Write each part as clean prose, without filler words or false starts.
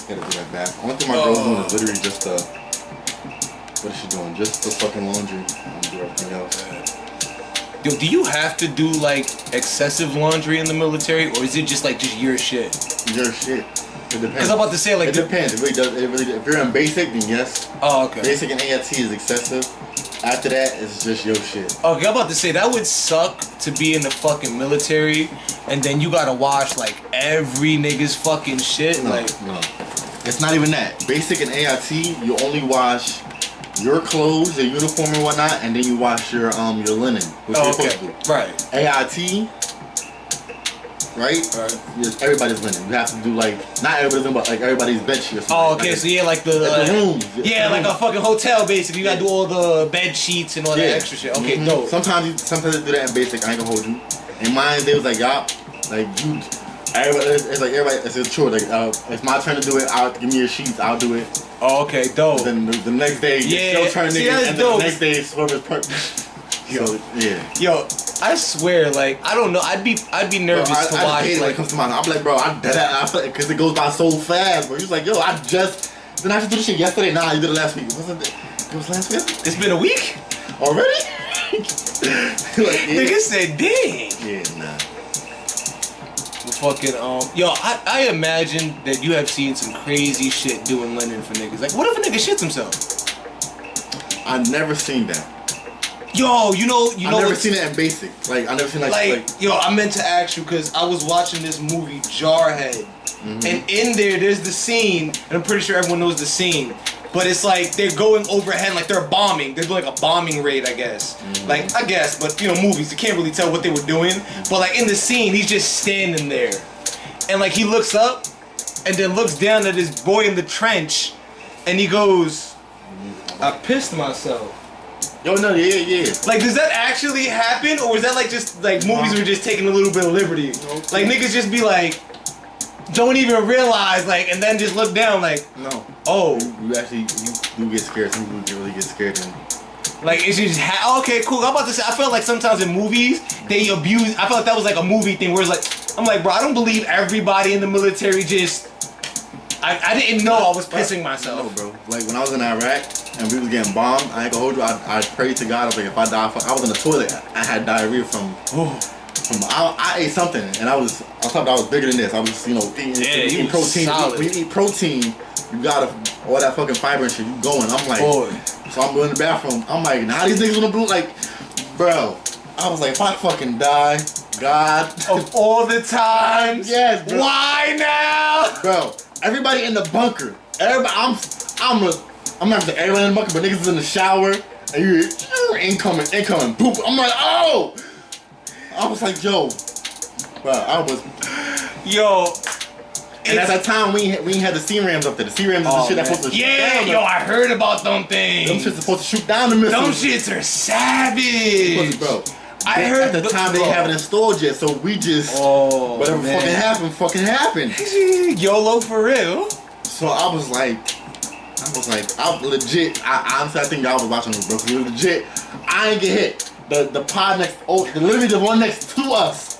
Gotta do that bath. Only thing my girl's doing is literally just what is she doing? Just the fucking laundry. I don't do everything else. Yo, do you have to do like excessive laundry in the military, or is it just like just your shit? Your shit. It depends. Because I'm about to say like it depends. It really does. If you're in basic, then yes. Oh, okay. Basic and AIT is excessive. After that, it's just your shit. Okay, I'm about to say that would suck to be in the fucking military, and then you gotta wash like every nigga's fucking shit. No, like, no, it's not even that. Basic and AIT, you only wash your clothes, your uniform and whatnot, and then you wash your linen, which you're supposed to do. Right. AIT, right? Yes, everybody's linen. You have to do like not everybody's linen, but like everybody's bed sheet or something. Oh, okay. Like so yeah, like the rooms. Yeah, like a fucking hotel basically. You gotta do all the bed sheets and all that extra shit. Okay, dope. Sometimes you do that in basic. I ain't gonna hold you. In mine, they was like, y'all, like you. Everybody, it's like everybody. It's a chore. Like it's my turn to do it. Give me your sheets. I'll do it. Oh, okay, dope. Then the next day, it's your turn, nigga, and the next day, Swerve's part. So yeah. Yo, I swear, like I don't know. I'd be nervous to watch. I hate it when it comes to mine. I'm like, bro, I feel like, because it goes by so fast. Bro, he's like, yo, I just do this shit yesterday. Nah, you did it last week. Wasn't it? It was last week. It's been a week already. Like, yeah. Nigga said, dang. Yeah, nah. Fucking yo, I imagine that you have seen some crazy shit doing linen for niggas. Like, what if a nigga shits himself? I've never seen that. Yo, you know. I've never seen it in basic. Like, I never seen like. Yo, I meant to ask you because I was watching this movie Jarhead, and in there's the scene, and I'm pretty sure everyone knows the scene. But it's like they're going overhead, like they're bombing. They're doing like a bombing raid, I guess. Like, I guess, but you know, movies, you can't really tell what they were doing. But like in the scene, he's just standing there. And like he looks up and then looks down at his boy in the trench and he goes, I pissed myself. Yo, no, yeah. Like, does that actually happen? Or is that like just like movies were just taking a little bit of liberty? Like niggas just be like, don't even realize, like, and then just look down, like, no. Oh. You actually, you do get scared. Some people really get scared. And like, it's just, okay, cool. I'm about to say, I felt like sometimes in movies, they abuse, I felt like that was like a movie thing where it's like, I'm like, bro, I don't believe everybody in the military just, I didn't know I was pissing myself. No, bro. Like, when I was in Iraq and we was getting bombed, I ain't gonna hold you, I prayed to God. I was like, if I die, I was in the toilet. I had diarrhea from I ate something, and I thought I was bigger than this. I was, eating protein. When you eat protein, you got all that fucking fiber and shit. You going? I'm like, so I'm going to the bathroom. I'm like, now these niggas on the blue, like, bro. I was like, if I fucking die, God, of all the times, yes, bro. Why now, bro? Everybody in the bunker. Everybody, I'm not saying everybody in the bunker, but niggas is in the shower, and you're incoming, poop. I'm like, oh. I was like, yo, bro, and at that time, we ain't had the C-Rams up there. The C-Rams is the shit that's supposed to shoot down. Yo, I heard about them things. Them shit's supposed to shoot down the missiles. Them shits are savage. Bro, I heard at the time they haven't installed yet, so we just, whatever fucking happened. YOLO for real. So I was like, legit, honestly, I think y'all was watching this, bro, because it was legit, I ain't get hit. The pod literally the one next to us,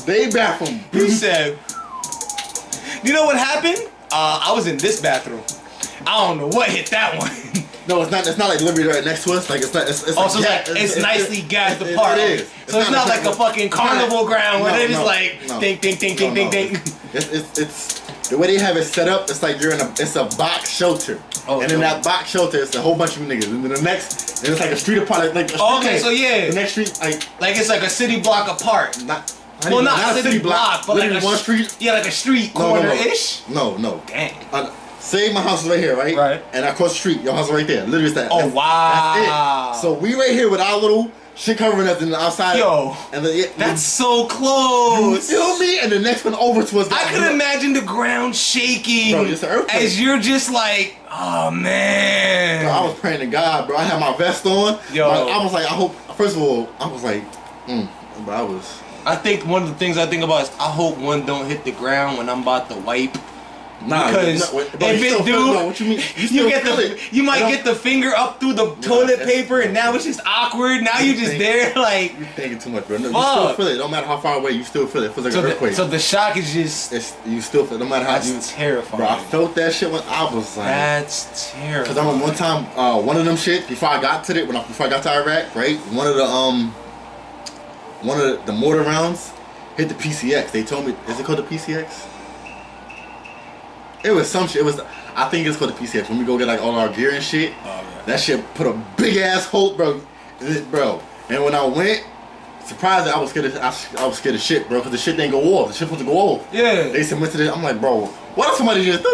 they bathroom. He said, you know what happened? I was in this bathroom. I don't know what hit that one. No, it's not like literally right next to us. Like it's nicely gassed apart. It is. So it's not like a fucking carnival ground where they're just like ding. It's the way they have it set up. It's like it's a box shelter. And in that box shelter, it's a whole bunch of niggas. And then the next, it's like a street apart. Like the next street, like it's like a city block apart. Not a city block, but like one street. Yeah, like a street corner-ish. No. Damn. Say my house is right here, right? Right. And across the street, your house is right there. Literally, it's that. Oh, wow. That's it. So we right here with our little shit covering us in the outside. Yo, and that's so close. You feel me? And the next one over to us. I could imagine the ground shaking. Bro, it's an earthquake. As you're just like, oh man. Bro, I was praying to God, bro. I had my vest on. Yo. I was like, I hope. First of all, I was like, I think one of the things I think about is I hope one don't hit the ground when I'm about to wipe Nah, because but if it do, what you mean? You you might get the finger up through the toilet paper, and now it's just awkward. Now you just there like you're thinking too much, bro. No, you still feel it. No matter how far away, you still feel it. It feels like an earthquake. So the shock is just you still feel it. No matter how that's terrifying. Bro, I felt that shit when I was like. That's terrible. Cause I remember one time, one of them shit before I got to before I got to Iraq, right? One of the mortar rounds hit the PCX. They told me, is it called the PCX? It was some shit. I think it's called the PCX. When we go get like all our gear and shit, that shit put a big ass hole, bro. And when I went, surprised that I was scared. I was scared of shit, bro, because the shit didn't go off. The shit supposed to go off. Yeah. They cemented it. I'm like, bro, what if somebody just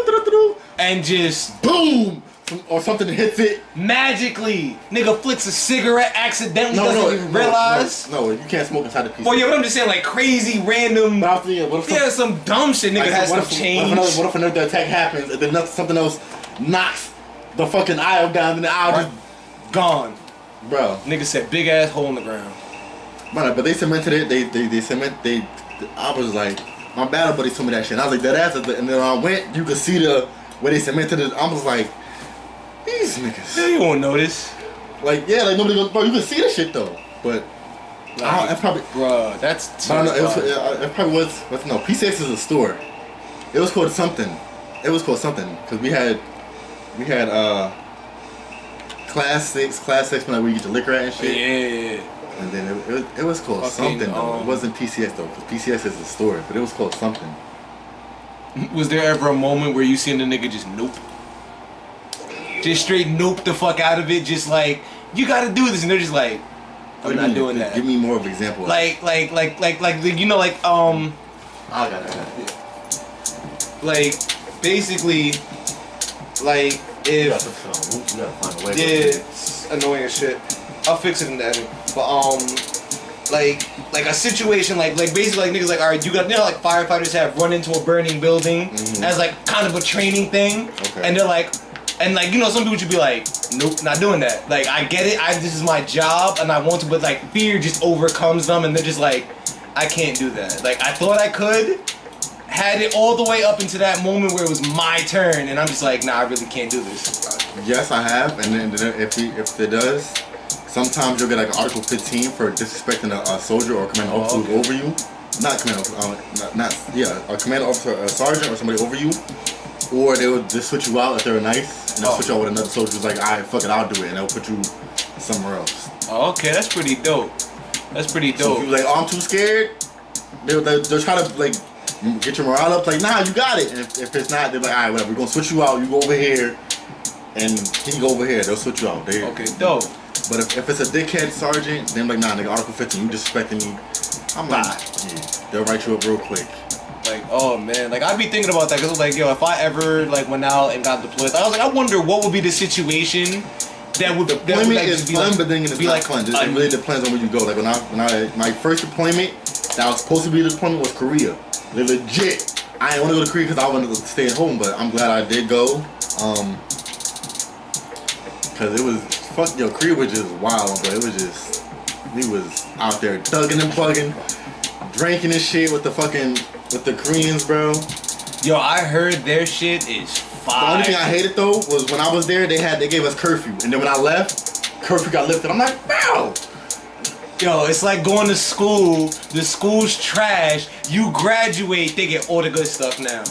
and just boom or something hits it magically? Nigga flicks a cigarette accidentally, doesn't even realize. No, you can't smoke inside the PCX. Well, yeah, but I'm just saying like crazy random. But I was thinking, what if some dumb shit nigga has to change. What if another attack happens and then something else knocks the fucking aisle down and the aisle just gone. Bro. Nigga said big ass hole in the ground. But they cemented it. I was like, my battle buddy told me that shit. And I was like, that ass. And then when I went, you could see where they cemented it. I was like, these niggas. Yeah, you won't notice. Like, yeah, like nobody goes, bro, you can see the shit though. But like, I probably, bro, that's terrible. I don't know, it probably was, no, PCX is a store. It was called something. Because we had Class 6 when we get your liquor at and shit. Yeah. And then it was called something though. It wasn't PCX though, because PCX is a store, but it was called something. Was there ever a moment where you seen the nigga just nope? Just straight nope the fuck out of it, just like, you gotta do this, and they're just like, I'm not doing that. Give me more of an example. Like, you know, like, I got it. Like, basically, like, if, it's annoying as shit. I'll fix it in the edit. But, like a situation, like basically, like, niggas like, alright, you got, you know, like, firefighters have run into a burning building as, like, kind of a training thing. Okay. And they're like, and like, you know, some people should be like, nope, not doing that. Like, I get it, this is my job, and I want to, but like, fear just overcomes them, and they're just like, I can't do that. Like, I thought I could, had it all the way up into that moment where it was my turn, and I'm just like, nah, I really can't do this. Yes, I have, and then if it does, sometimes you'll get like Article 15 for disrespecting a soldier or a command officer who's over you. Not command officer, a command officer, a sergeant, or somebody over you. Or they would just switch you out if they were nice, and they'll switch you out with another soldier who's like, alright, fuck it, I'll do it, and they'll put you somewhere else. Oh, okay, that's pretty dope. That's pretty dope. So if you're like, oh, I'm too scared, they'll try to like get your morale up, like, nah, you got it. And if it's not, they're like, alright, whatever, we're gonna switch you out, you go over here, and he can go over here, they'll switch you out. Okay, dope. But if it's a dickhead sergeant, then like, nah, nigga, Article 15, you disrespecting me. I'm like, yeah, they'll write you up real quick. Like, oh man, like I'd be thinking about that because I was like, yo, if I ever like went out and got deployed, I was like, I wonder what would be the situation that would deployment like, is fun, but then it's not fun. It really depends on where you go. Like when I my first deployment that was supposed to be the deployment was Korea. They legit. I didn't want to go to Korea because I wanted to stay at home, but I'm glad I did go. Because it was Korea was just wild, but it was just we was out there thugging and plugging, drinking and shit with the Koreans, bro. Yo, I heard their shit is fire. The only thing I hated though was when I was there, they gave us curfew, and then when I left, curfew got lifted. I'm like, wow. Yo, it's like going to school. The school's trash. You graduate, they get all the good stuff now.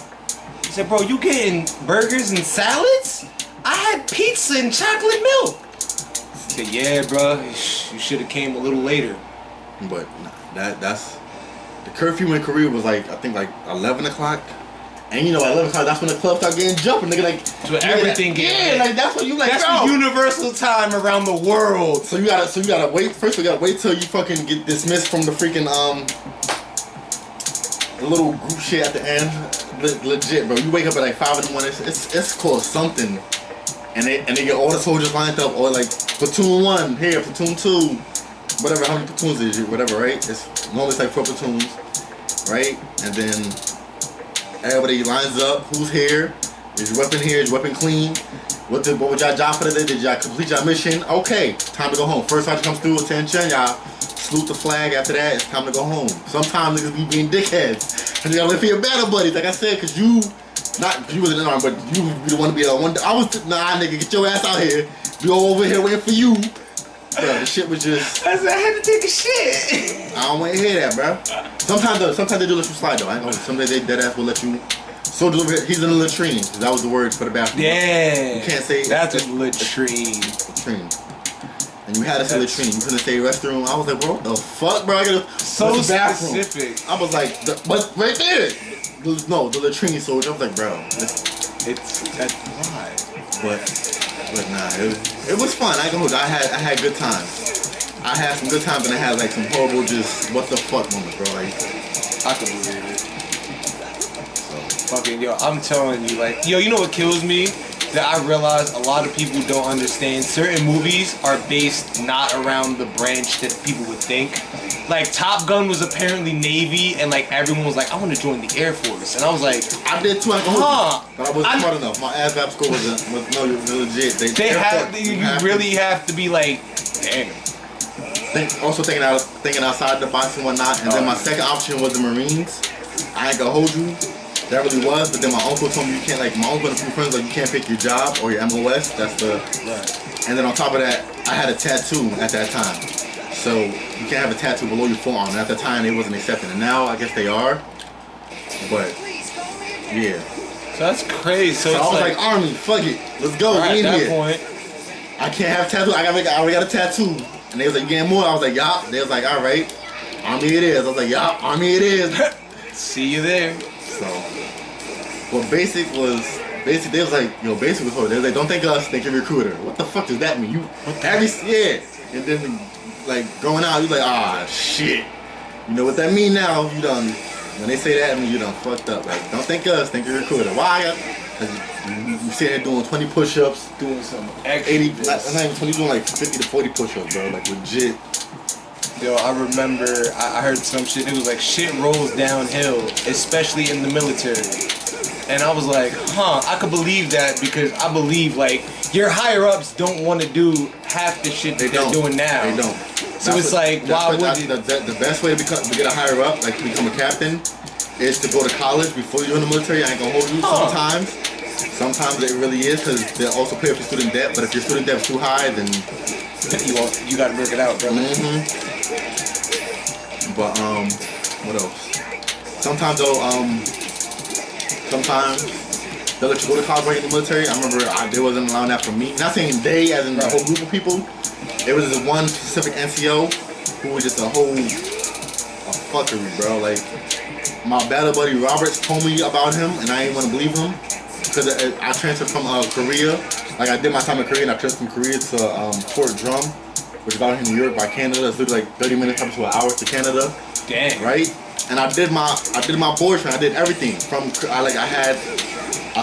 He said, bro, you getting burgers and salads? I had pizza and chocolate milk. He said, yeah, bro, you should have came a little later. But that's the curfew in Korea was like, I think like 11 o'clock. And you know, at 11 o'clock, that's when the club start getting jumping, nigga. Like, so everything getting like that's what you like. That's bro. the universal time around the world. So you gotta wait. First, we gotta wait till you fucking get dismissed from the freaking the little group shit at the end. Legit, bro. You wake up at like 5 in the morning. It's called something, and they get all the soldiers lined up, or like platoon 1 here, platoon 2, whatever. How many platoons is it? Whatever, right? It's normally like 4 platoons, right? And then everybody lines up. Who's here? Is your weapon here? Is your weapon clean? What was y'all job for the day? Did y'all complete y'all mission? Okay, time to go home. First sergeant comes through, attention, y'all salute the flag. After that, it's time to go home. Sometimes niggas be being dickheads, and you gotta live for your battle buddies, like I said, cause you Not you was in the army, but you the one to be the one. I was nah, nigga, get your ass out here. Be all over here waiting for you. Bro, the shit was just. I said I had to take a shit. I don't want to hear that, bro. Sometimes they do let you slide though. I ain't gonna. Sometimes they dead ass will let you. Soldier over here, he's in the latrine. That was the word for the bathroom. Yeah. You can't say that's a latrine. Latrine. And you had us in the latrine. You couldn't say restroom. I was like, bro, what the fuck, bro? I gotta so bathroom. specific. I was like, but right there. No, the latrine soldier. I was like, bro, that's why. But nah, it was fun. I had good times. I had some good times and I had like some horrible just what the fuck moments, bro. Like I can believe it. Fucking yo, I'm telling you, like yo, you know what kills me? That I realize a lot of people don't understand. Certain movies are based not around the branch that people would think. Like Top Gun was apparently Navy, and like everyone was like, I want to join the Air Force, and I was like, I did too. I wasn't smart enough. My ASVAB score was no, you're legit. You really have to be like, damn. Also thinking outside the box and whatnot, and then my second option was the Marines. I ain't gonna hold you. That really was, but then my uncle told me you can't, like, my uncle and a few friends, like, you can't pick your job or your MOS, that's the, right. And then on top of that, I had a tattoo at that time. So, you can't have a tattoo below your forearm, and at the time, they wasn't accepting it. Now, I guess they are, but, yeah. So that's crazy. So I was like, Army, fuck it, let's go, right, we in at that here. Point. I can't have a tattoo, I already got a tattoo. And they was like, you getting more? I was like, yup. They was like, alright, Army it is. I was like, yup, Army it is. See you there. So, what basic was they was like, yo, basic was hard. They was like, don't think of us, think of recruiter. What the fuck does that mean? Yeah. And then like going out, you like, ah shit. You know what that mean now? You done when they say that, I mean you done fucked up. Like, don't think of us, think of recruiter. Why? You sitting there doing 20 push-ups, doing some 80, not even 20, doing like 50 to 40 push-ups, bro. Like legit. Yo, I remember I heard some shit. It was like shit rolls downhill, especially in the military. And I was like, huh, I could believe that because I believe like your higher ups don't want to do half the shit that they're doing now. They don't. So it's like, why would it? The best way to get a higher up, like to become a captain, is to go to college before you join the military. I ain't gonna hold you. Sometimes it really is because they also pay for student debt. But if your student debt is too high, then you got to work it out, brother. But what else? Sometimes though, sometimes they'll let you go to college right in the military. I remember they wasn't allowing that for me. Not saying they, as in the whole group of people. It was this one specific NCO who was just a fuckery, bro. Like my battle buddy Roberts told me about him, and I didn't want to believe him because I transferred from Korea. Like I did my time in Korea, and I transferred from Korea to Fort Drum, which is out here in New York by Canada. It's literally like 30 minutes up to an hour to Canada. Damn. Right? And I did my board training. I did everything from I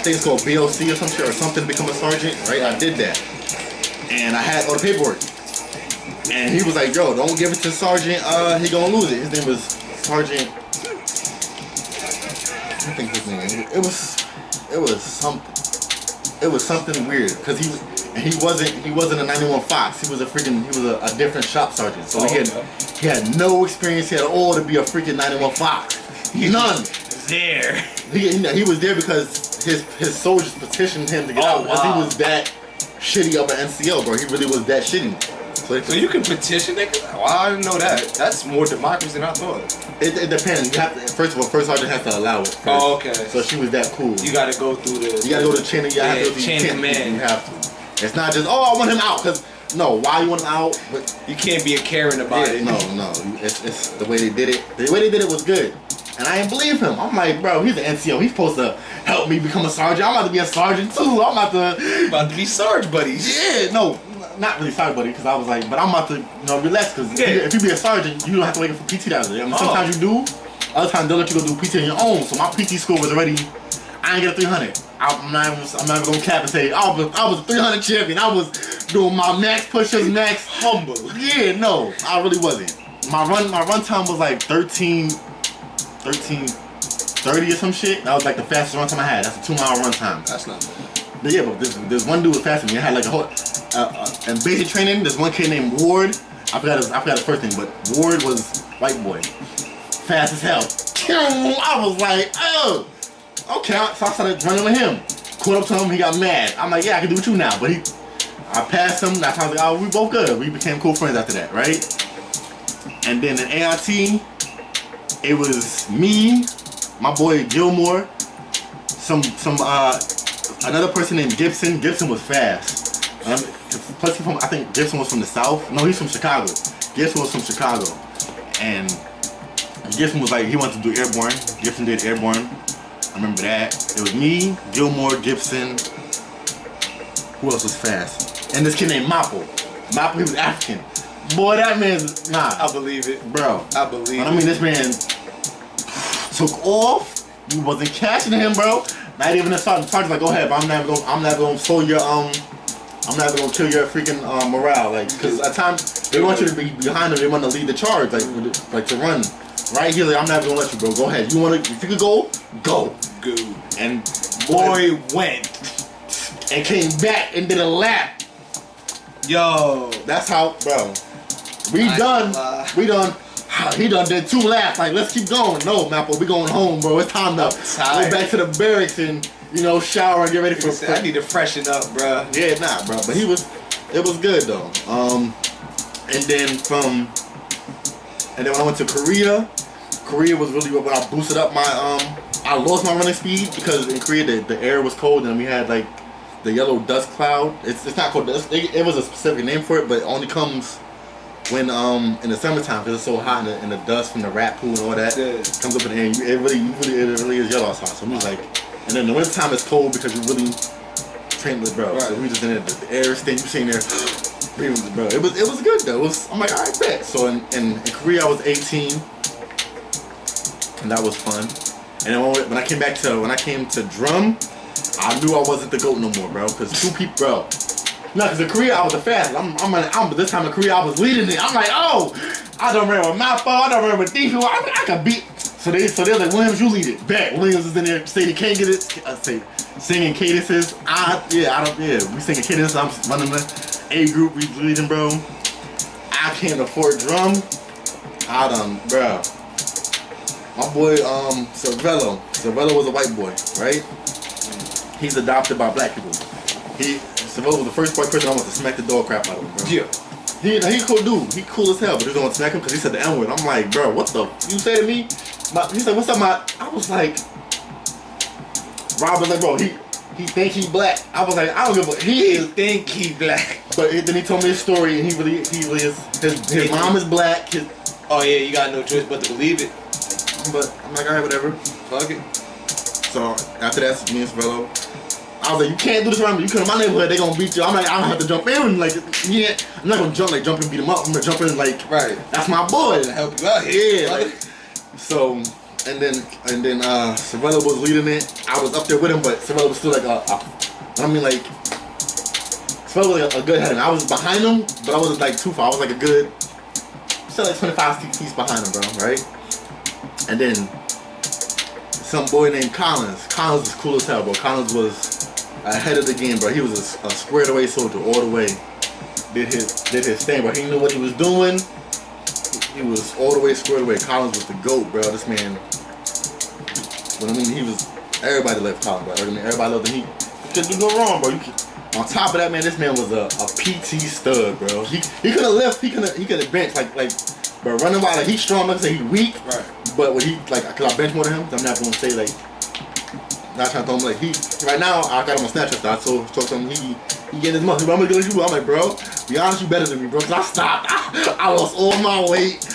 think it's called BOC or some shit or something to become a sergeant. Right? I did that, and I had all the paperwork. And he was like, "Yo, don't give it to sergeant. He gonna lose it." His name was Sergeant. I think his name. It was something weird because he wasn't a 91 Fox. He was a different shop sergeant. So he had no experience at all to be a freaking 91 Fox. None. There. He was there because his soldiers petitioned him to get out because he was that shitty of an NCO, bro. He really was that shitty. So you can petition it? Well, I didn't know that. That's more democracy than I thought. It depends. You have to, first of all, first sergeant has to allow it. First. Oh, okay. So she was that cool. You got to go through the. You got to go to the chain. Chain of command. You have to. It's not just I want him out because no. Why you want him out? But you can't be a Karen about it. No. It's the way they did it. The way they did it was good, and I didn't believe him. I'm like, bro, he's an NCO. He's supposed to help me become a sergeant. I'm about to be a sergeant too. I'm about to be sarge buddies. Yeah, no. Not really sorry, buddy, because I was like, but I'm about to, relax, because if you be a sergeant, you don't have to wait for PT that day. I mean, sometimes you do, other times they'll let you go do PT on your own. So my PT score was already, I ain't get a 300. I'm not even gonna cap and say I was a 300 champion. I was doing my max push-ups, max humble. Yeah, no, I really wasn't. My run time was like 13:30 or some shit. That was like the fastest run time I had. That's a 2-mile run time. That's not bad. But yeah, but this one dude was faster than me. I had like a whole. In basic training, there's one kid named Ward. I forgot his first name, but Ward was white boy, fast as hell. I was like, oh, Okay, so I started running with him. Caught up to him, he got mad. I'm like, yeah, I can do with you now. But I passed him. That's how I was like, oh, we both good. We became cool friends after that, right? And then in AIT, it was me, my boy Gilmore, another person named Gibson. Gibson was fast. Plus, I think Gibson was from the South. No, he's from Chicago. Gibson was from Chicago, and Gibson was like, he wanted to do airborne. Gibson did airborne. I remember that. It was me, Gilmore, Gibson. Who else was fast? And this kid named Mapple. Mapple, he was African. Boy, that man's nah. I believe it, bro. I believe it. I mean, this man took off. You wasn't catching him, bro. Not even the sergeant. Sergeant's like, go ahead, but I'm not gonna slow your I'm not gonna kill your freaking morale, like, because at times they want you to be behind them, they want to lead the charge, like to run. Right here, like, I'm not gonna let you, bro. Go ahead. If you could go, go. And boy went and came back and did a lap. Yo, that's how, bro. We done. He done did 2 laps. Like, let's keep going. No, Mapple, we going home, bro. It's time to go back to the barracks and, you know, shower and get ready for. I need to freshen up, bro. Yeah, nah, bro. But it was good though. And then when I went to Korea was really when I boosted up my I lost my running speed because in Korea the air was cold and we had like the yellow dust cloud. It's not called dust. It was a specific name for it, but it only comes when in the summertime because it's so hot and the dust from the rat pool and all that comes up in the air. It really is yellow outside. So we was like, and then the winter time is cold because you really train with bro. Right. So we just in there, the air staying, you sitting there breathing, bro. It was good though. I'm like, alright, bet. So in Korea I was 18, and that was fun. And then when I came to drum, I knew I wasn't the GOAT no more, bro. Because 2 people, bro. No, because in Korea I was the fastest. But this time in Korea I was leading it. I'm like, oh, I don't remember Malfo, I don't remember Thief. I could beat. So they're like, Williams, you lead it. Bet. Williams is in there saying he can't get it. I say singing cadences. We singing cadences. I'm running the A group. We leading, bro. I can't afford drum. I done, bro. My boy, Cervello was a white boy, right? He's adopted by black people. Cervello was the first white person I want to smack the dog crap out of him, bro. Yeah. He cool dude. He cool as hell, but he don't want to smack him because he said the N-word. I'm like, bro, what the you say to me? He said, what's up, I was like, Rob was like, bro, he think he black. I was like, I don't give a he think he black. But then he told me his story and he really is. His mom is black. Oh yeah, you got no choice but to believe it. But I'm like, alright, whatever. Fuck it. So after that, me and Cervello, I was like, you can't do this around me. You come in my neighborhood, they gonna beat you. I'm like, I don't have to jump in. Like, yeah, I'm not gonna jump and beat him up. I'm gonna jump in like, right. That's my boy. To help you out here. Yeah. Like, so, and then Cervello was leading it. I was up there with him, but Cervello was still like Cervello was like a good head. I was behind him, but I wasn't like too far. I was like a good, still like 25 feet behind him, bro. Right? And then some boy named Collins. Collins was cool as hell, bro. Collins was ahead of the game, bro. He was a squared away soldier all the way. Did his thing, bro. He knew what he was doing. He was all the way squared away. Collins was the GOAT, bro. This man. But I mean, everybody loved Collins, bro. I mean, everybody loved him. He couldn't do no wrong, bro. On top of that, man, this man was a PT stud, bro. He could have left. He could have benched like. But running wild, like he's strong, like I say he's weak. Right. But when he cause I bench more than him, I'm not gonna say like, not trying to throw him like right now. I got him on Snapchat. So I told him he getting his money. But I'm gonna get you. I'm like, bro, be honest, you better than me, bro. Cause I stopped. I lost all my weight.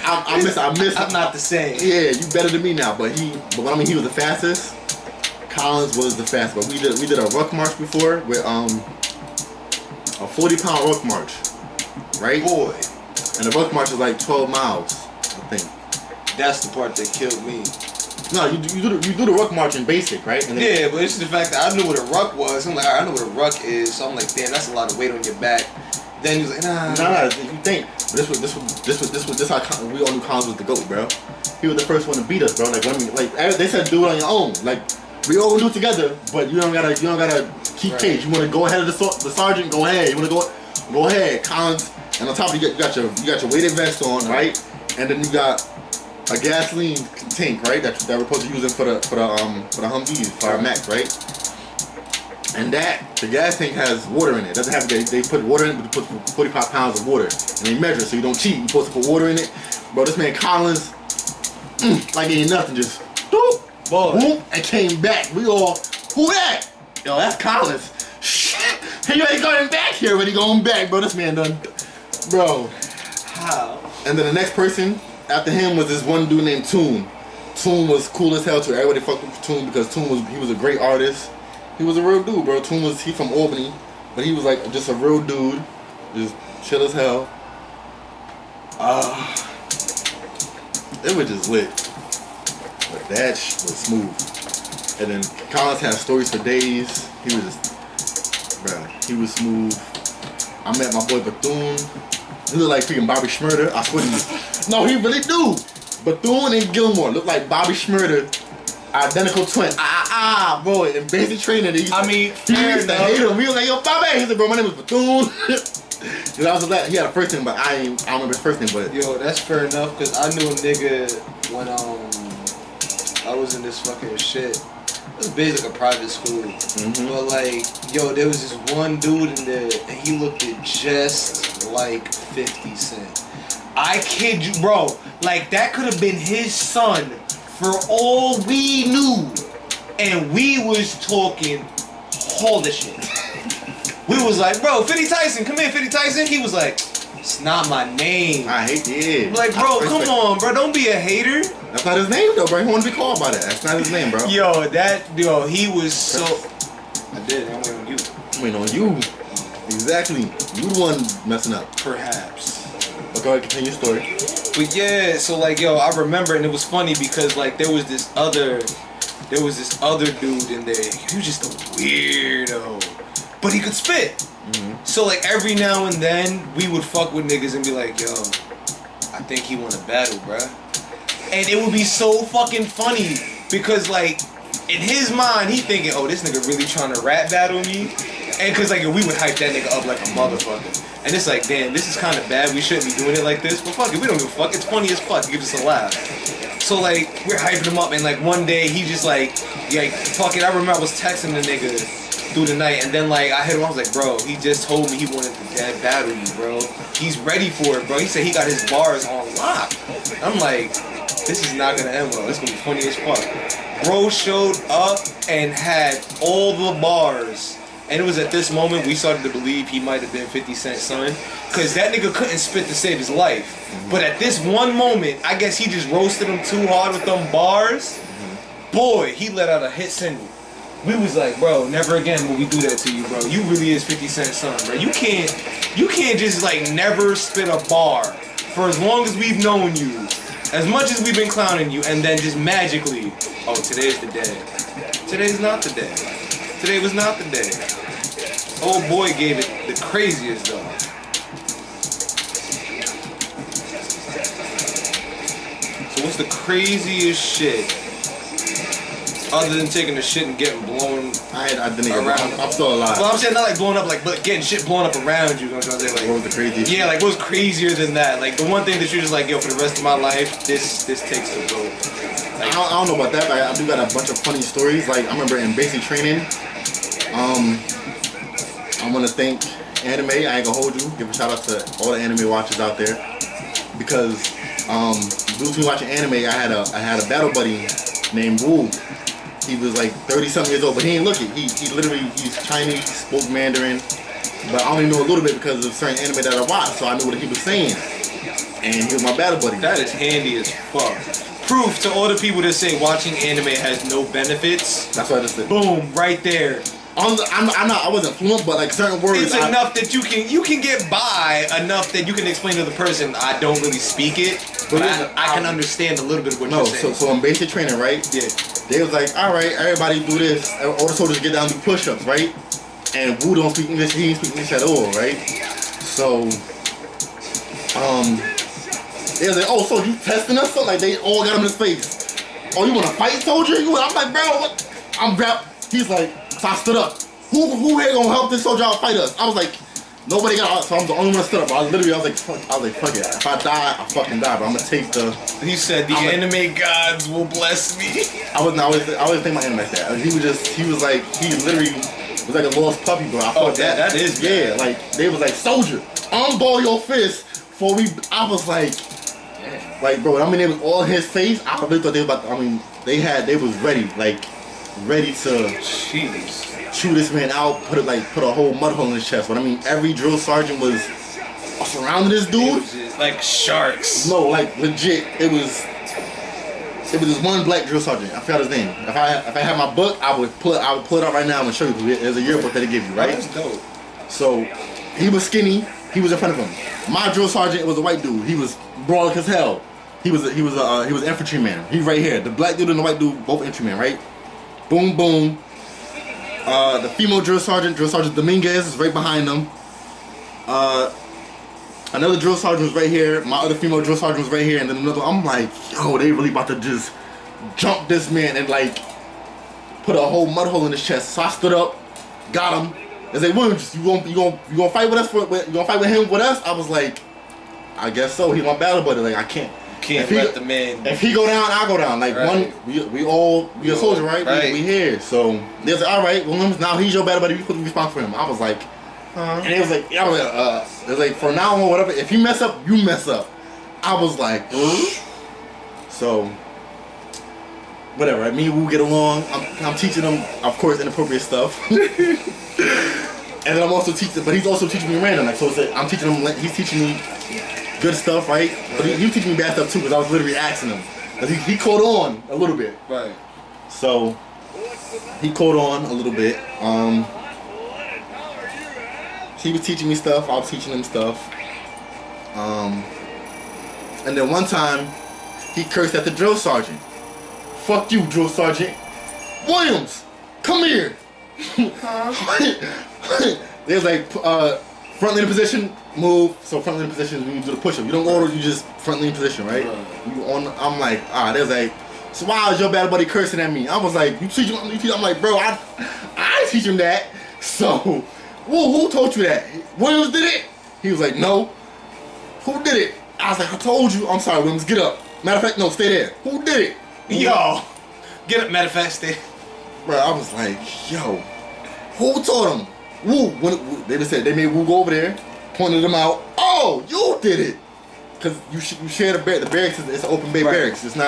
I missed. I'm not the same. Yeah, you better than me now. But I mean, he was the fastest. Collins was the fastest. But we did a ruck march before with a 40-pound ruck march, right? Boy. And the ruck march is like 12 miles, I think. That's the part that killed me. No, you do the ruck march in basic, right? And yeah, but it's the fact that I knew what a ruck was. I'm like, all right, I know what a ruck is. So I'm like, damn, that's a lot of weight on your back. Then he was like, nah. You think? But this how we all knew Collins was the GOAT, bro. He was the first one to beat us, bro. Like they said, do it on your own. Like we all do it together, but you don't gotta keep pace. You want to go ahead of the sergeant? Go ahead. You want to go ahead, Collins. And on top of it, you got your weighted vest on, right? And then you got a gasoline tank, right? That we're supposed to use it for the Humvees, for our Macs, right? And the gas tank has water in it. It doesn't have they put water in it, but they put 45 pounds of water, and they measure it so you don't cheat. You're supposed to put water in it, bro. This man Collins, like ain't nothing, just doop, boom, and came back. We all, who that? Yo, that's Collins. Shit, he ain't going back here, but he going back, bro. This man done, bro. How? And then the next person after him was this one dude named Toon. Toon was cool as hell too. Everybody fucked with Toon because Toon was a great artist. He was a real dude, bro. Toon he from Albany, but he was like just a real dude, just chill as hell. It was just lit, but that was smooth. And then Collins had stories for days. He was just, bro, he was smooth. I met my boy Bethune. He looked like freaking Bobby Shmurda. I swear to you. No, he really do. Bethune and Gilmore look like Bobby Shmurda. Identical twin. Bro, in basic training, he used to hate him. We was like, yo, Bobby. He said, bro, my name is Bethune. Cause I was like, he had a first name, but I don't remember his first name. But yo, that's fair enough. Cause I knew a nigga when I was in this fucking shit. It was basically a private school, but like, yo, there was this one dude in there, and he looked it just like 50 Cent. I kid you, bro. Like that could have been his son. For all we knew, and we was talking all the shit. We was like, bro, 50 Tyson, come here, 50 Tyson. He was like, it's not my name. I hate it. Like, bro, come on, bro, don't be a hater. That's not his name though, bro. He wanted to be called by that. That's not his name, bro. Yo, he was so. I did. I'm waiting on you. I'm waiting on you. Exactly. You the one messing up. Perhaps. But go ahead, continue your story. But yeah, so like, yo, I remember, and it was funny because like there was this other dude in there. He was just a weirdo, but he could spit. So like every now and then we would fuck with niggas and be like, yo, I think he want to battle, bruh. And it would be so fucking funny because like in his mind he thinking, oh, this nigga really trying to rap battle me. And cause like we would hype that nigga up like a motherfucker. And it's like, damn, this is kind of bad. We shouldn't be doing it like this. But fuck it, we don't give a fuck. It's funny as fuck. Give us a laugh. So like, we're hyping him up, and like one day he just like fuck it. I remember I was texting the nigga through the night, and then like I hit him. I was like, bro, he just told me he wanted to dead battle you, bro. He's ready for it, bro. He said he got his bars on lock. I'm like, this is not gonna end well. It's gonna be funny as fuck. Bro showed up and had all the bars. And it was at this moment we started to believe he might have been 50 Cent's son. Because that nigga couldn't spit to save his life. But at this one moment, I guess he just roasted him too hard with them bars. Boy, he let out a hit single. We was like, bro, never again will we do that to you, bro. You really is 50 Cent's son, bro. You can't just like never spit a bar for as long as we've known you. As much as we've been clowning you, and then just magically, oh, today's the day. Today's not the day. Today was not the day. Old boy gave it the craziest though. So what's the craziest shit other than taking the shit and getting blown I didn't around? I'm still alive. Well, I'm saying not like blowing up, like but getting shit blown up around you. You know what I'm saying? Like, what was the craziest? Yeah, like what's crazier than that? Like the one thing that you're just like, yo, for the rest of my life, this takes the vote. Like, I don't know about that, but I do got a bunch of funny stories. Like I remember in basic training. I want to thank anime. I ain't gonna hold you. Give a shout out to all the anime watchers out there because due to me watching anime, I had a battle buddy named Wu. He was like 30-something years old, but he ain't look it. He's Chinese, spoke Mandarin, but I only knew a little bit because of certain anime that I watched, so I knew what he was saying. And he was my battle buddy. That is handy as fuck. Proof to all the people that say watching anime has no benefits. That's what I just said. Boom, right there. I wasn't fluent, but like certain words. It's enough that you can get by enough that you can explain to the person, I don't really speak it, but I can understand a little bit of what you're saying. So in basic training, right? Yeah. They was like, all right, everybody do this. All the soldiers get down and do push-ups, right? And Wu don't speak English. He didn't speak English at all, right? So, they was like, oh, so you testing us? So like they all got him in his face. Oh, you want to fight, soldier? I'm like, bro, what? I'm rap. He's like. So I stood up. Who here gonna help this soldier out fight us? I was like, Nobody got out, so I'm the only one that stood up. I was like, fuck it. If I die, I fucking die. But I'm gonna take the. He said the anime gods will bless me. I always think my anime like that. He literally was like a lost puppy, bro. I thought that is yeah. Like they was like, soldier, unball your fist before we. I was like, like bro. I mean, it was all his face. I really thought they was about. I mean, they was ready, like ready to. Jeez. Chew this man out, put a whole mud hole in his chest. But I mean, every drill sergeant was surrounding this dude. It was just like sharks. No, like legit. It was this one black drill sergeant. I forgot his name. If I had my book, I would pull it out right now and show you. There's a yearbook that they give you, right? That's dope. So he was skinny. He was in front of him. My drill sergeant was a white dude. He was brolic as hell. He was an infantryman. He's right here. The black dude and the white dude, both infantrymen, right? Boom, boom. The female drill sergeant Dominguez, is right behind them. Another drill sergeant was right here. My other female drill sergeant was right here, and then another. I'm like, yo, they really about to just jump this man and like put a whole mud hole in his chest. So I stood up, got him. They said, Williams, you gonna fight with us? You gonna fight with him with us? I was like, I guess so. He's my battle buddy. Like I can't. Let the man. If he go down, I go down. Like right. we all a soldier, right? Right. We here. So they was like, all right, Williams. Now he's your battle buddy. You put the response for him. I was like, and it was like, it was like from now on, whatever. If you mess up, you mess up. I was like, so whatever. I mean, we'll get along. I'm teaching him, of course, inappropriate stuff. And then I'm also teaching, but he's also teaching me random. Like so, I'm teaching him. He's teaching me good stuff, right? But he teaching me bad stuff too, because I was literally asking him. Cause he caught on a little bit. Right. So he caught on a little bit. He was teaching me stuff. I was teaching him stuff. And then one time he cursed at the drill sergeant. Fuck you, drill sergeant. Williams, come here. They was like, front leaning position, move. So front leaning position, when you do the push-up, you don't order, you just front leaning position, right? You on. I'm like, they was like, so why is your battle buddy cursing at me? I was like, you teach him. I'm like, bro, I teach him that. So, who told you that? Williams did it? He was like, no. Who did it? I was like, I told you. I'm sorry, Williams, get up. Matter of fact, no, stay there. Who did it? Yo, get up. Matter of fact, stay. Bro, I was like, yo, who told him? Woo, they just said they made Woo go over there, pointed him out. Oh, you did it, cause you share the barracks. It's an open bay barracks. It's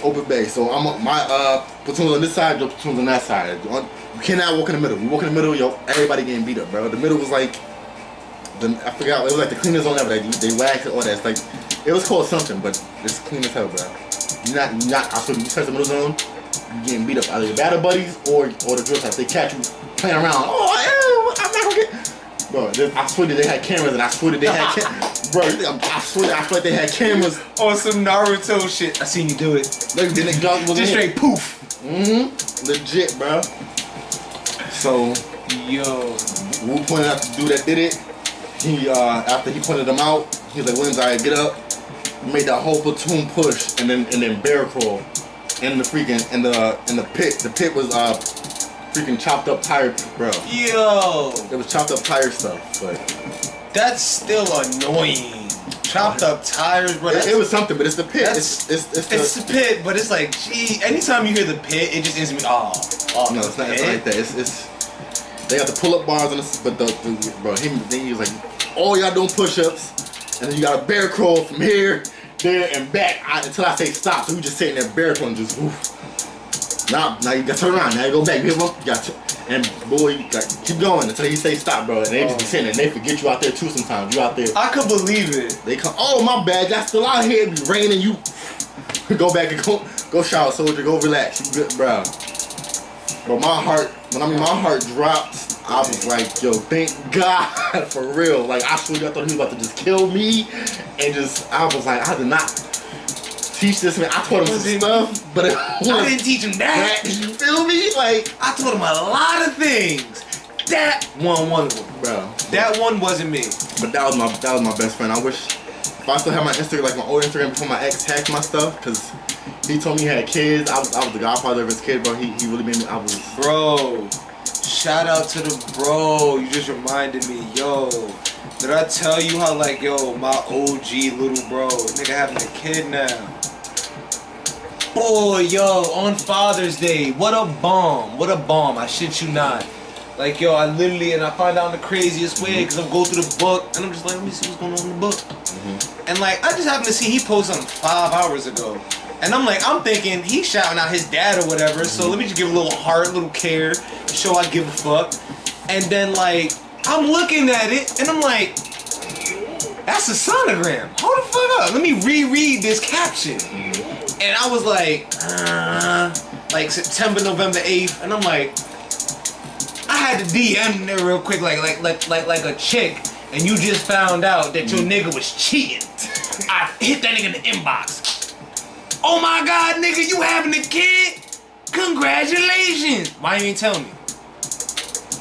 open bay. So my platoon's on this side, your platoon's on that side. You cannot walk in the middle. You walk in the middle, yo, everybody getting beat up, bro. The middle was like, I forgot. It was like the cleanest zone ever. They waxed it, all that. It's like it was called something, but it's clean as hell, bro. You're not. I feel you touch the middle zone, you getting beat up either your battle buddies or the drill type. They catch you playing around. Oh, I'm not gonna get. Bro, I swear that they had cameras, and I swear that they had bro, I swear that they had cameras on some Naruto shit. I seen you do it. Like, then it just straight poof. Legit, bro. So, yo, Wu pointed out the dude that did it. He after he pointed him out, he was like, Williams, alright, get up. Made that whole platoon push, and then bear crawl in the freaking in the pit. The pit was freaking chopped up tire, bro. Yo, it was chopped up tire stuff, but that's still annoying. Chopped up tires, bro. It was something, but it's the pit. It's the pit, but it's like, gee. Anytime you hear the pit, it just instantly, oh no, it's not like that. It's they got the pull up bars on this, but bro, he was like, all y'all doing push ups, and then you got a bear crawl from here, there, and back until I say stop. So you just sitting there bear crawling, just woof. Now you got to turn around. Now you go back. You got to, and boy, you got keep going until he say stop, bro. And they just be sitting there. And they forget you out there too. Sometimes you out there. I could believe it. They come. Oh my bad. Y'all still out here. It be raining. You go back and go shower, soldier. Go relax. You good, bro. But my heart dropped. I was like, yo, thank God for real. Like I swear, I thought he was about to just kill me, and just I was like, I did not teach this man. I taught him some stuff, but I didn't teach him that. You feel me? Like I taught him a lot of things. That one of them, bro. That one wasn't me. But that was my best friend. I wish if I still had my Instagram, like my old Instagram before my ex hacked my stuff, because he told me he had kids. I was the godfather of his kid, bro. He really made me. I was bro. Shout out to the bro. You just reminded me, yo. Did I tell you how like yo my OG little bro nigga having a kid now? Boy, yo, on Father's Day, what a bomb, what a bomb. I shit you not. Like yo, I literally and I find out in the craziest way because I'm going through the book and I'm just like, let me see what's going on in the book. And like I just happened to see he posted something 5 hours ago. And I'm thinking he's shouting out his dad or whatever, so let me just give a little heart, a little care, show I give a fuck. And then like, I'm looking at it and I'm like, that's a sonogram. Hold the fuck up. Let me reread this caption. And I was like September, November 8th, and I'm like, I had to DM there real quick, like a chick, and you just found out that your nigga was cheating. I hit that nigga in the inbox. Oh my God, nigga, you having a kid? Congratulations. Why you ain't tell me?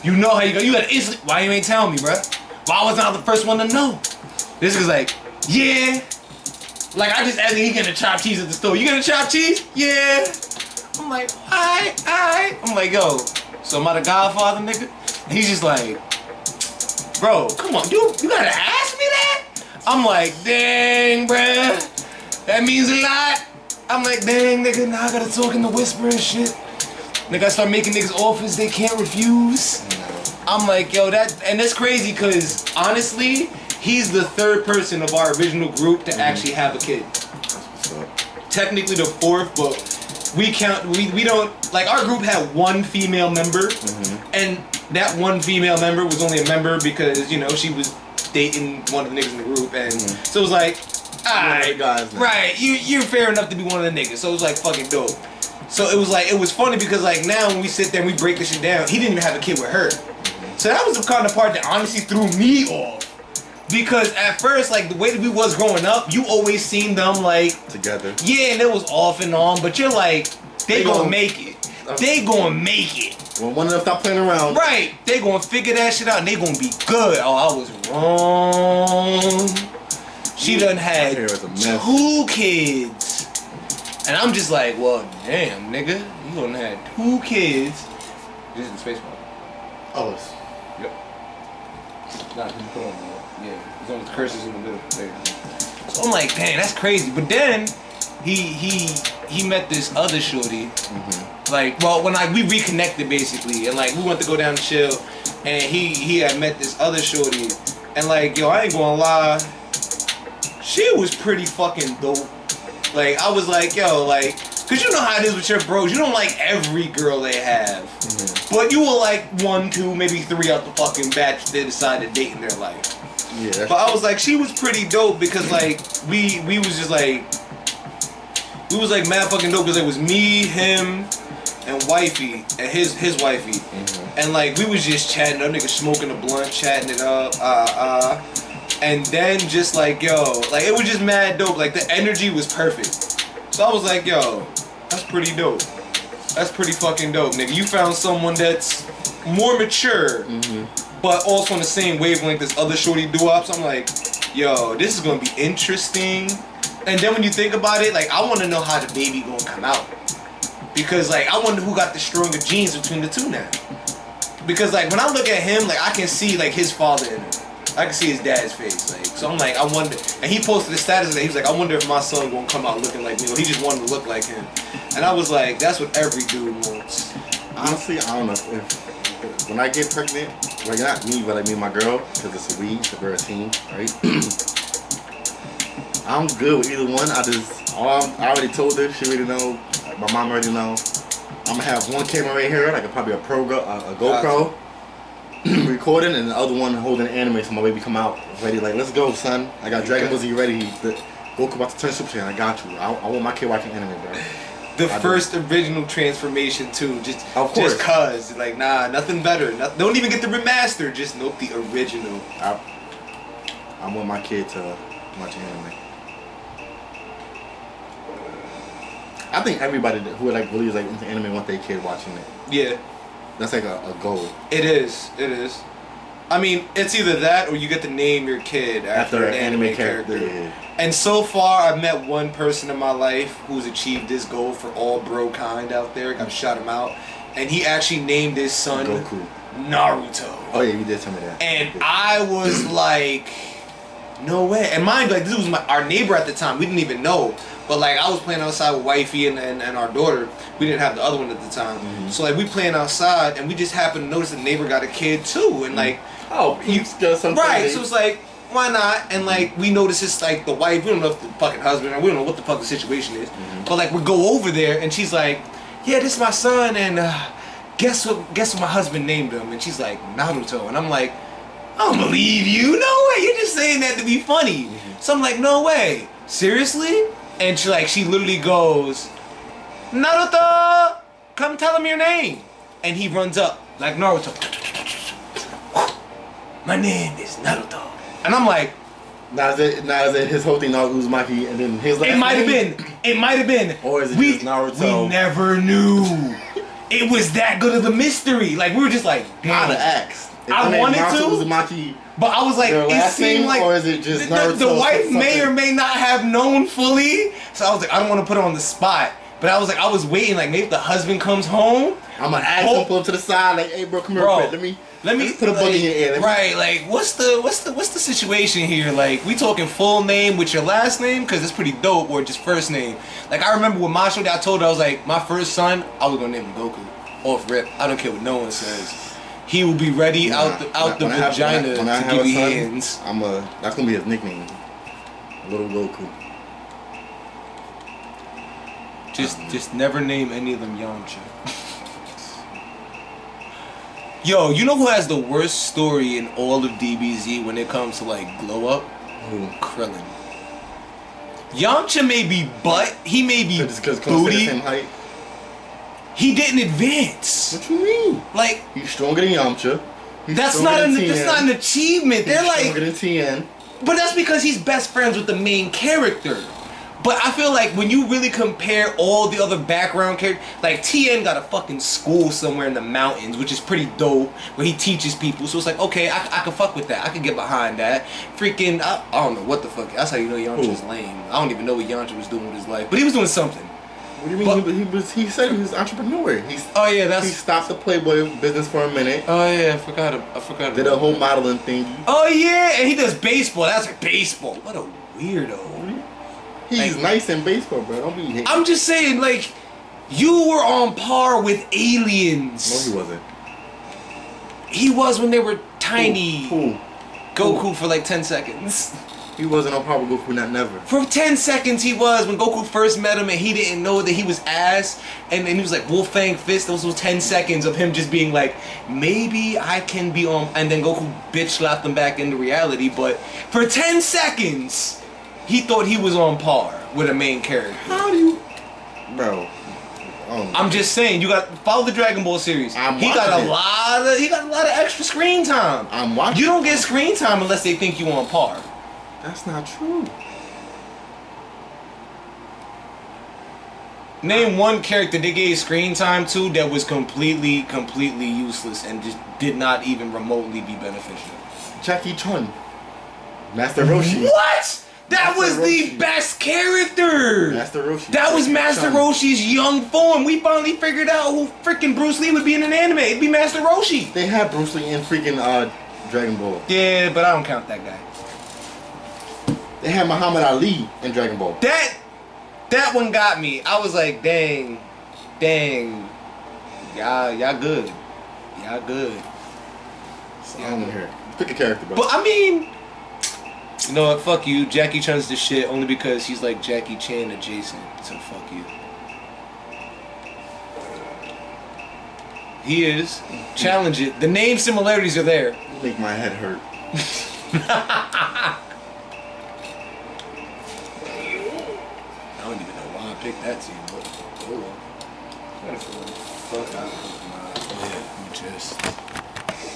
You know how you go. You gotta instantly. Why you ain't tell me, bruh? Why wasn't I the first one to know? This is like, yeah. Like I just asked him, he getting a chopped cheese at the store. You getting a chopped cheese? Yeah. I'm like, alright. I'm like, yo, so am I the Godfather, nigga? And he's just like, bro, come on, you gotta ask me that? I'm like, dang, bruh. That means a lot. I'm like, dang, nigga, now I gotta talk in the whisper and shit. Nigga, I start making niggas offers they can't refuse. I'm like, yo, and that's crazy because honestly, he's the third person of our original group to actually have a kid. Technically the fourth, but we don't, like our group had one female member, and that one female member was only a member because, you know, she was dating one of the niggas in the group, and so it was like, alright, right, you're fair enough to be one of the niggas, so it was like fucking dope. So it was like, it was funny because like now when we sit there and we break this shit down, he didn't even have a kid with her. So that was the kind of part that honestly threw me off. Because at first, like the way that we was growing up, you always seen them like together. Yeah, and it was off and on, but you're like, they gonna make it. They gonna make it. Well, one of them stop playing around. Right. They gonna figure that shit out and they gonna be good. Oh, I was wrong. She done had 2 kids. And I'm just like, well, damn, nigga. You done had 2 kids. This is the space bar. Oh, yep. Nah, you put on there. Yeah, it's on the curses in the middle. There. So I'm like, dang, that's crazy. But then he met this other shorty. Like, well, when we reconnected basically, and like we went to go down and chill, and he had met this other shorty, and like, yo, I ain't gonna lie, she was pretty fucking dope. Like, I was like, yo, like, cause you know how it is with your bros, you don't like every girl they have, but you will like 1, 2, maybe 3 out the fucking batch they decide to date in their life. Yeah. But I was like, she was pretty dope because like we was just like, we was like mad fucking dope because it was me, him, and wifey, and his wifey, and like we was just chatting up, nigga smoking a blunt, chatting it up, and then just like, yo, like it was just mad dope, like the energy was perfect. So I was like, yo, that's pretty dope. That's pretty fucking dope, nigga. You found someone that's more mature, but also on the same wavelength as other shorty doo-wops. I'm like, yo, this is gonna be interesting. And then when you think about it, like I want to know how the baby gonna come out, because like I wonder who got the stronger genes between the two now. Because like when I look at him, like I can see like his father in him. I can see his dad's face, like, so I'm like, I wonder. And he posted the status that he was like, I wonder if my son gonna come out looking like me, or he just wanted to look like him. And I was like, that's what every dude wants. Honestly, I don't know if when I get pregnant, like not me, but I mean my girl, because it's a we, so we're a team, right? I'm good with either one. I already told her, she already know, like, my mom already know. I'm gonna have one camera right here, like probably a GoPro. Recording, and the other one holding anime so my baby come out ready, like, let's go, son. I got Dragon Ball Z ready. Goku about to turn Super Saiyan. I got you. I want my kid watching anime, bro. The first original transformation too, just cause, like, nah, nothing better. Don't even get the remaster. Just nope, the original. I want my kid to watch anime. I think everybody who like really is like into anime want their kid watching it. Yeah. That's like a goal. It is. I mean, it's either that or you get to name your kid after an anime character. Yeah. And so far, I've met one person in my life who's achieved this goal for all bro kind out there. I've shot him out. and he actually named his son Goku. Naruto. Oh yeah, you did tell me that. And I was like, no way. And mind you, like, this was our neighbor at the time. We didn't even know. But like, I was playing outside with wifey and our daughter. We didn't have the other one at the time. Mm-hmm. So like, we playing outside, and we just happened to notice the neighbor got a kid too. And like, oh, he's got something. right. So it's like, why not? And like, we notice it's like the wife. We don't know if the fucking husband, or we don't know what the fuck the situation is. Mm-hmm. But like, we go over there, and she's like, yeah, this is my son, and guess what my husband named him? And she's like, Naruto. And I'm like, I don't believe you. No way. You're just saying that to be funny. Mm-hmm. So I'm like, no way. Seriously? And she literally goes, Naruto, come tell him your name. And he runs up like Naruto. My name is Naruto. And I'm like, Now is it his whole thing, Naruto Uzumaki, and then his last it might have name? been. It might have been. Or is it just Naruto? We never knew. It was that good of a mystery. Like, we were just like, I'd have damn. asked. If I the name wanted Naruto to. Uzumaki, But I was like, their it last seemed name, like or is it just the Naruto wife may or something? may not have known fully. So I was like, I don't want to put her on the spot. But I was like, I was waiting, like maybe if the husband comes home. I'm gonna ask him, pull him to the side, like, hey bro, come here, Bro, quick. let me put a bug in your ear. Right, like what's the situation here? Like, we talking full name with your last name, because it's pretty dope, or just first name. Like, I remember with my show that I told her, I was like, my first son, I was gonna name him Goku. Off rip. I don't care what no one says. He will be ready out the vagina to give you hands. That's gonna be his nickname. Little Goku. Just never name any of them Yamcha. Yo, you know who has the worst story in all of DBZ when it comes to like glow up? Who? Krillin. Yamcha may be butt, he may be Because booty. the same height. He didn't advance. What you mean? Like, He's stronger than Yamcha. that's not an achievement. They're He's like, stronger than Tien. but that's because he's best friends with the main character. But I feel like when you really compare all the other background characters, like Tien got a fucking school somewhere in the mountains, which is pretty dope, where he teaches people. So it's like, okay, I can fuck with that. I can get behind that. Freaking, I don't know what the fuck. That's how you know Yamcha's lame. I don't even know what Yamcha was doing with his life, but he was doing something. What do you mean? He said he was an entrepreneur. He stopped the Playboy business for a minute. Oh yeah, I forgot. Did a whole modeling thing. Oh yeah, and he does baseball. That's like baseball. What a weirdo. He's nice in baseball, bro. Don't be hating. I'm just saying, like, you were on par with aliens. No, he wasn't. He was when they were tiny. Who? Goku for like 10 seconds. He wasn't on par with Goku, not never. For 10 seconds he was, when Goku first met him and he didn't know that he was ass, and he was like Wolfang Fist. Those was 10 seconds of him just being like, maybe I can be on, and then Goku bitch slapped him back into reality. But for 10 seconds he thought he was on par with a main character. How do you, bro? I'm just saying, you got follow the Dragon Ball series. He got a lot of extra screen time. I'm watching. You don't get screen time unless they think you on par. That's not true. Name one character they gave screen time to that was completely useless and just did not even remotely be beneficial. Jackie Chun. Master Roshi. What? That Master was Roshi. the best character. Master Roshi. That was Master Roshi's young form. We finally figured out who freaking Bruce Lee would be in an anime. It'd be Master Roshi. They had Bruce Lee in freaking Dragon Ball. Yeah, but I don't count that guy. They had Muhammad Ali in Dragon Ball. That one got me. I was like, dang, y'all good. So I don't want to hear it. Pick a character, bro. But I mean, you know what? Fuck you. Jackie Chan's the shit only because he's like Jackie Chan adjacent. So fuck you. He is. Challenge it. The name similarities are there. You make my head hurt. I don't even know why I picked that team, but oh well. I gotta feel the fuck out of my head. Just.